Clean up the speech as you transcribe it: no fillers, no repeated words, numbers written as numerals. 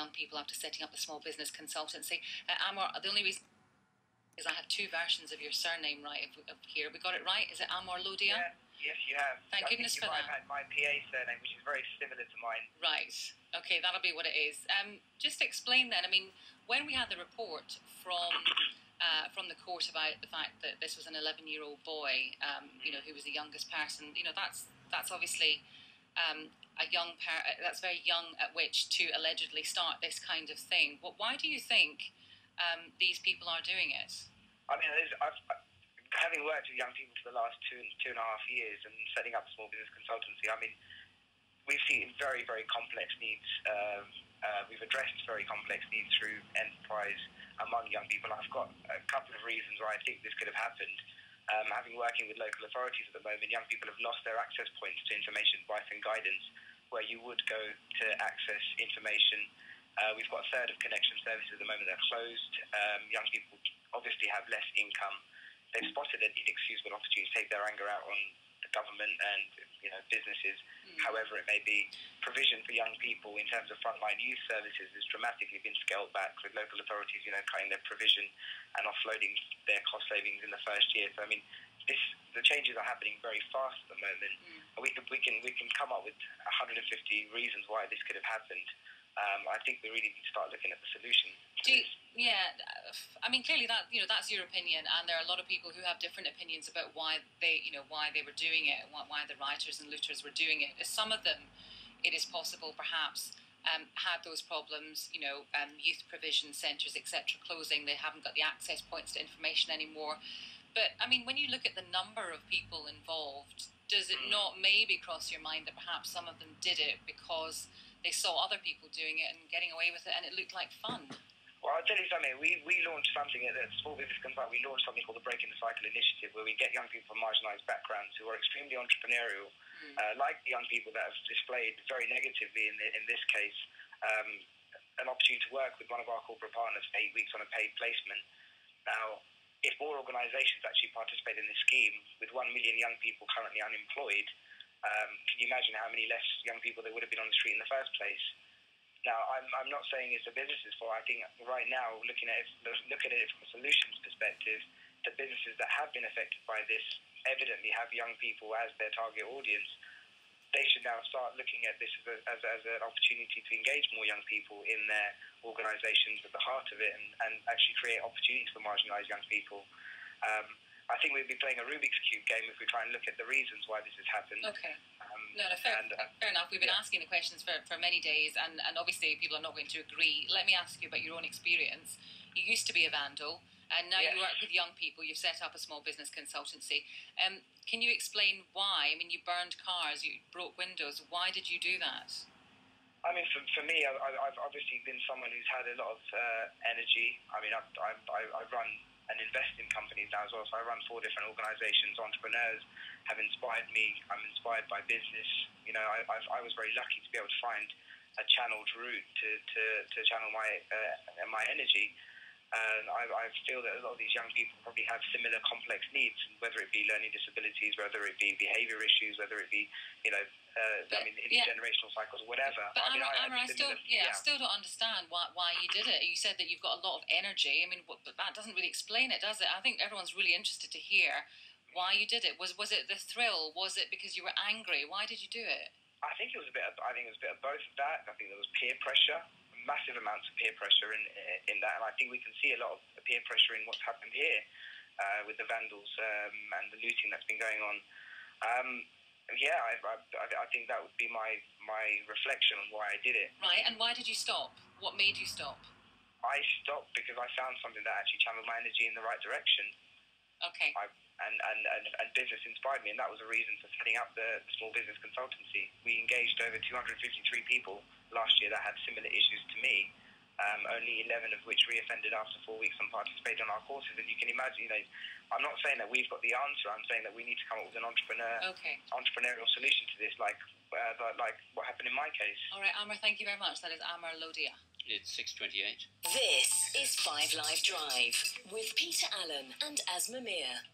young people after setting up the Small Business Consultancy. Amar, the only reason is I have two versions of your surname right up here. We got it right? Is it Amar Lodhia? Yeah, yes, you have. Thank goodness for that. I had my PA surname, which is very similar to mine. Right. Okay, that'll be what it is. Just explain then. I mean, when we had the report from the court about the fact that this was an 11-year-old boy, who was the youngest person, that's obviously that's very young at which to allegedly start this kind of thing. But why do you think these people are doing it? I mean, having worked with young people for the last two and a half years and setting up a small business consultancy, I mean, we've seen very, very complex needs. We've addressed very complex needs through enterprise among young people. I've got a couple of reasons why I think this could have happened. Having working with local authorities at the moment, young people have lost their access points to information, advice and guidance, where you would go to access information. We've got a third of connection services at the moment that are closed. Young people obviously have less income. They've spotted an inexcusable opportunity to take their anger out on the government and businesses, however it may be. Provision for young people in terms of frontline youth services has dramatically been scaled back, with local authorities cutting their provision and offloading their cost savings in the first year. So I mean, the changes are happening very fast at the moment. We can come up with 150 reasons why this could have happened. I think we really need to start looking at the solution. I mean, clearly that's your opinion, and there are a lot of people who have different opinions about why they were doing it, and why the rioters and looters were doing it. Some of them, it is possible, perhaps, had those problems. Youth provision centres, etc., closing. They haven't got the access points to information anymore. But I mean, when you look at the number of people involved, does it not maybe cross your mind that perhaps some of them did it because they saw other people doing it and getting away with it, and it looked like fun? Well, I'll tell you something. We launched something at the Small Business Consultancy. We launched something called the Breaking the Cycle Initiative, where we get young people from marginalised backgrounds who are extremely entrepreneurial, like the young people that have displayed very negatively in this case, an opportunity to work with one of our corporate partners for 8 weeks on a paid placement. Now, if more organisations actually participate in this scheme, with 1 million young people currently unemployed, can you imagine how many less young people there would have been on the street in the first place? Now, I'm not saying it's the businesses' fault. I think right now, look at it from a solutions perspective, the businesses that have been affected by this evidently have young people as their target audience. They should now start looking at this as an opportunity to engage more young people in their organisations at the heart of it, and actually create opportunities for marginalised young people. I think we'd be playing a Rubik's Cube game if we try and look at the reasons why this has happened. Okay. Fair enough. We've been asking the questions for many days, and obviously people are not going to agree. Let me ask you about your own experience. You used to be a vandal, and now you work with young people. You've set up a small business consultancy. Can you explain why? I mean, you burned cars, you broke windows. Why did you do that? I mean, for me, I've obviously been someone who's had a lot of energy. I mean, I run and invest in companies now as well. So I run 4 different organisations. Entrepreneurs have inspired me. I'm inspired by business. I was very lucky to be able to find a channeled route to channel my energy. And I feel that a lot of these young people probably have similar complex needs, whether it be learning disabilities, whether it be behaviour issues, whether it be, intergenerational cycles, whatever. But I still don't understand why you did it. You said that you've got a lot of energy. I mean, but that doesn't really explain it, does it? I think everyone's really interested to hear why you did it. Was it the thrill? Was it because you were angry? Why did you do it? I think it was a bit of both of that. I think there was peer pressure. Massive amounts of peer pressure in that, and I think we can see a lot of peer pressure in what's happened here with the vandals and the looting that's been going on. I think that would be my reflection on why I did it. Right, and why did you stop? What made you stop? I stopped because I found something that actually channeled my energy in the right direction. Okay. And business inspired me, and that was a reason for setting up the Small Business Consultancy. We engaged over 253 people last year that had similar issues to me, only 11 of which reoffended after 4 weeks and participated on our courses. And you can imagine, I'm not saying that we've got the answer. I'm saying that we need to come up with an entrepreneurial solution to this, like what happened in my case. All right, Amar, thank you very much. That is Amar Lodhia. It's 6:28. This is 5 Live Drive with Peter Allen and Asma Mir.